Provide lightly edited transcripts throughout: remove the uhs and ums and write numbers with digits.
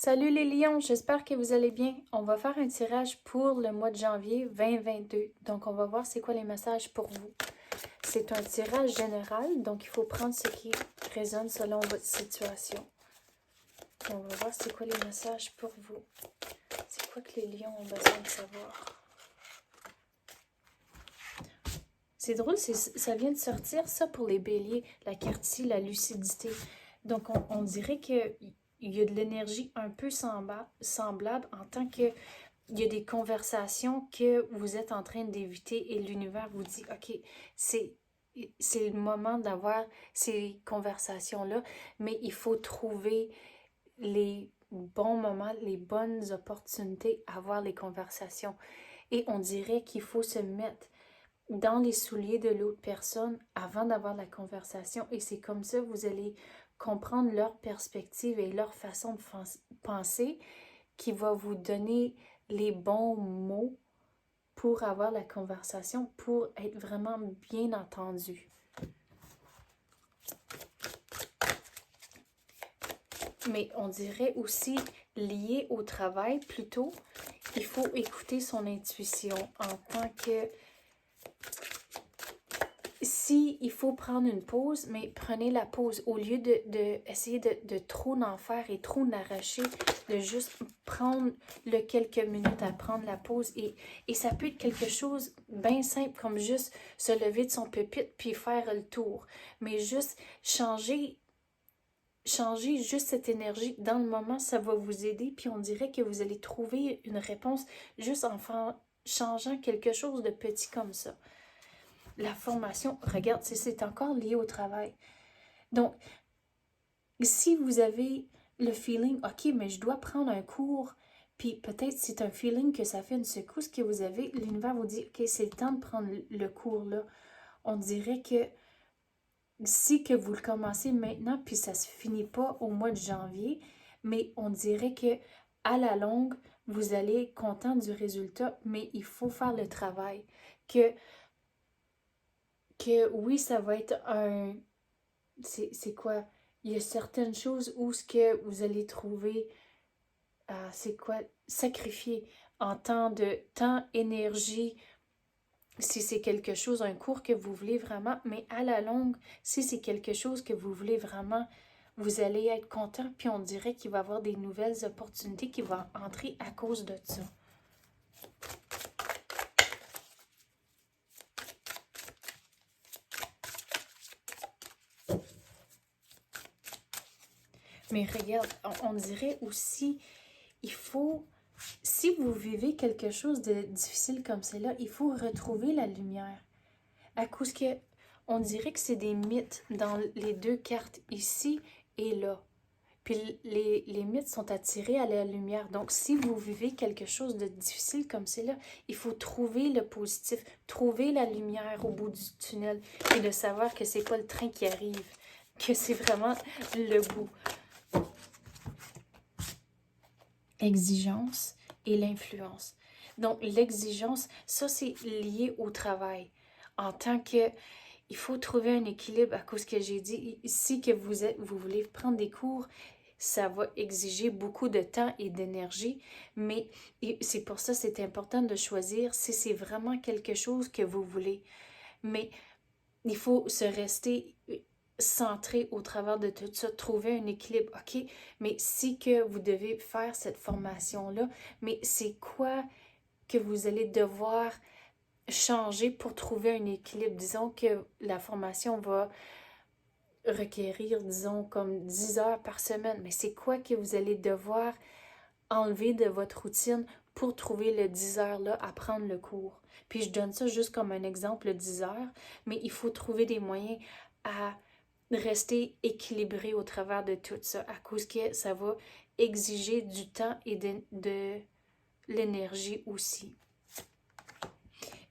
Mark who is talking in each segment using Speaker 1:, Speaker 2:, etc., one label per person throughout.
Speaker 1: Salut les lions, j'espère que vous allez bien. On va faire un tirage pour le mois de janvier 2022. Donc, on va voir c'est quoi les messages pour vous. C'est un tirage général, donc il faut prendre ce qui résonne selon votre situation. On va voir c'est quoi les messages pour vous. C'est quoi que les lions ont besoin de savoir. C'est drôle, ça vient de sortir, ça, pour les béliers, la carte ici, la lucidité. Donc, on dirait qu'il y a de l'énergie un peu semblable en tant que il y a des conversations que vous êtes en train d'éviter et l'univers vous dit, OK, c'est le moment d'avoir ces conversations-là, mais il faut trouver les bons moments, les bonnes opportunités à avoir les conversations. Et on dirait qu'il faut se mettre dans les souliers de l'autre personne avant d'avoir la conversation. Et c'est comme ça que vous allez comprendre leur perspective et leur façon de penser qui va vous donner les bons mots pour avoir la conversation, pour être vraiment bien entendu. Mais on dirait aussi lié au travail, plutôt, il faut écouter son intuition en tant que si il faut prendre une pause, mais prenez la pause. Au lieu essayer de trop en faire et trop n'arracher, de juste prendre le quelques minutes à prendre la pause. Et ça peut être quelque chose bien simple, comme juste se lever de son pupitre puis faire le tour. Mais juste changer juste cette énergie dans le moment, ça va vous aider. Puis on dirait que vous allez trouver une réponse juste en changeant quelque chose de petit comme ça. La formation, regarde, c'est encore lié au travail. Donc, si vous avez le feeling, OK, mais je dois prendre un cours, puis peut-être c'est un feeling que ça fait une secousse que vous avez, l'univers vous dit, OK, c'est le temps de prendre le cours là. On dirait que si que vous le commencez maintenant, puis ça se finit pas au mois de janvier, mais on dirait que à la longue, vous allez être content du résultat, mais il faut faire le travail. Que oui, ça va être un... C'est quoi? Il y a certaines choses où ce que vous allez trouver, c'est quoi? Sacrifier en temps, énergie, si c'est quelque chose, un cours que vous voulez vraiment, mais à la longue, si c'est quelque chose que vous voulez vraiment, vous allez être content, puis on dirait qu'il va y avoir des nouvelles opportunités qui vont entrer à cause de ça. Mais regarde, on dirait aussi, il faut, si vous vivez quelque chose de difficile comme cela, il faut retrouver la lumière. À cause que, on dirait que c'est des mythes dans les deux cartes, ici et là. Puis les mythes sont attirés à la lumière. Donc, si vous vivez quelque chose de difficile comme cela, il faut trouver le positif, trouver la lumière au bout du tunnel et de savoir que c'est pas le train qui arrive, que c'est vraiment le bout. Exigence et l'influence. Donc, l'exigence, ça, c'est lié au travail. En tant que, il faut trouver un équilibre à cause que j'ai dit, si que vous voulez prendre des cours, ça va exiger beaucoup de temps et d'énergie, mais c'est pour ça que c'est important de choisir si c'est vraiment quelque chose que vous voulez. Mais il faut se rester centré au travers de tout ça, trouver un équilibre. OK, mais si que vous devez faire cette formation-là, mais c'est quoi que vous allez devoir changer pour trouver un équilibre? Disons que la formation va requérir, disons, comme 10 heures par semaine, mais c'est quoi que vous allez devoir enlever de votre routine pour trouver le 10 heures là à prendre le cours? Puis je donne ça juste comme un exemple, le 10 heures, mais il faut trouver des moyens à rester équilibré au travers de tout ça, à cause que ça va exiger du temps et de l'énergie aussi.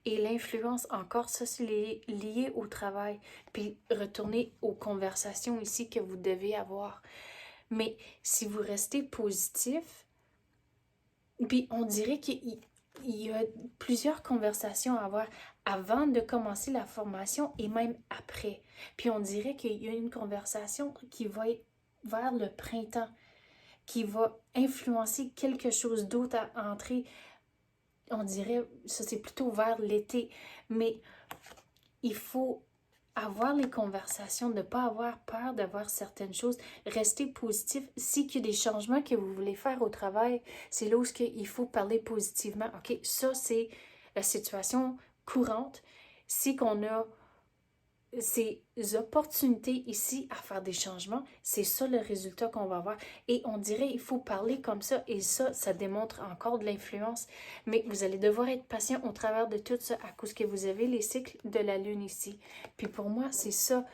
Speaker 1: Et l'influence, encore, ça, c'est lié au travail. Puis retourner aux conversations ici que vous devez avoir. Mais si vous restez positif, puis on dirait qu'il y a plusieurs conversations à avoir avant de commencer la formation et même après. Puis on dirait qu'il y a une conversation qui va être vers le printemps. qui va influencer quelque chose d'autre à entrer. On dirait, ça c'est plutôt vers l'été, mais il faut avoir les conversations, ne pas avoir peur d'avoir certaines choses, rester positif. Si il y a des changements que vous voulez faire au travail, c'est là où il faut parler positivement. OK, ça c'est la situation courante. Si qu'on a ces opportunités ici à faire des changements, c'est ça le résultat qu'on va avoir. Et on dirait il faut parler comme ça et ça démontre encore de l'influence. Mais vous allez devoir être patient au travers de tout ça à cause que vous avez les cycles de la lune ici. Puis pour moi, c'est ça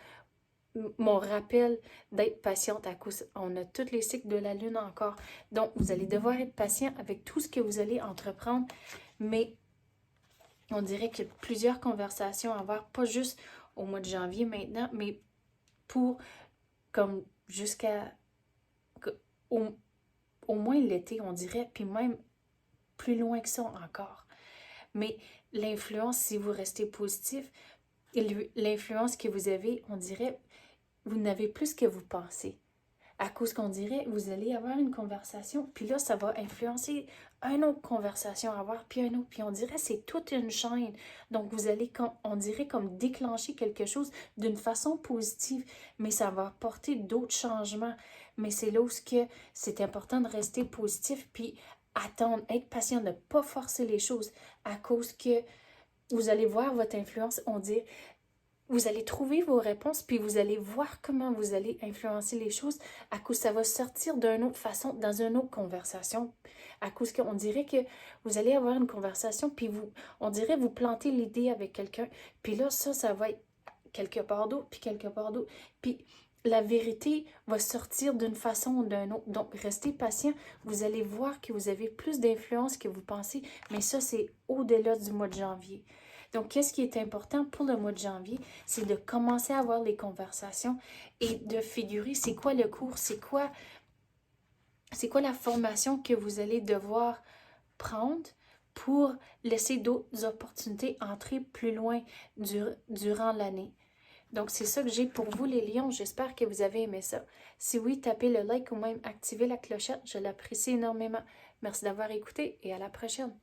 Speaker 1: mon rappel d'être patiente à cause on a tous les cycles de la lune encore. Donc vous allez devoir être patient avec tout ce que vous allez entreprendre, mais on dirait qu'il y a plusieurs conversations à avoir, pas juste au mois de janvier maintenant, mais pour comme jusqu'à au, au moins l'été, on dirait, puis même plus loin que ça encore. Mais l'influence, si vous restez positif, l'influence que vous avez, on dirait, vous n'avez plus ce que vous pensez. À cause qu'on dirait, vous allez avoir une conversation, puis là, ça va influencer une autre conversation à avoir, puis un autre, puis on dirait c'est toute une chaîne. Donc, vous allez, on dirait comme déclencher quelque chose d'une façon positive, mais ça va apporter d'autres changements. Mais c'est là où c'est important de rester positif, puis attendre, être patient, ne pas forcer les choses, à cause que vous allez voir votre influence, on dit, vous allez trouver vos réponses, puis vous allez voir comment vous allez influencer les choses à cause ça va sortir d'une autre façon, dans une autre conversation. À cause qu'on dirait que vous allez avoir une conversation, puis on dirait vous planter l'idée avec quelqu'un, puis là, ça va être quelque part d'autre, puis quelque part d'autre. Puis la vérité va sortir d'une façon ou d'une autre. Donc, restez patient. Vous allez voir que vous avez plus d'influence que vous pensez, mais ça, c'est au-delà du mois de janvier. Donc, qu'est-ce qui est important pour le mois de janvier? C'est de commencer à avoir les conversations et de figurer c'est quoi le cours, c'est quoi la formation que vous allez devoir prendre pour laisser d'autres opportunités entrer plus loin durant l'année. Donc, c'est ça que j'ai pour vous, les lions. J'espère que vous avez aimé ça. Si oui, tapez le like ou même activez la clochette. Je l'apprécie énormément. Merci d'avoir écouté et à la prochaine.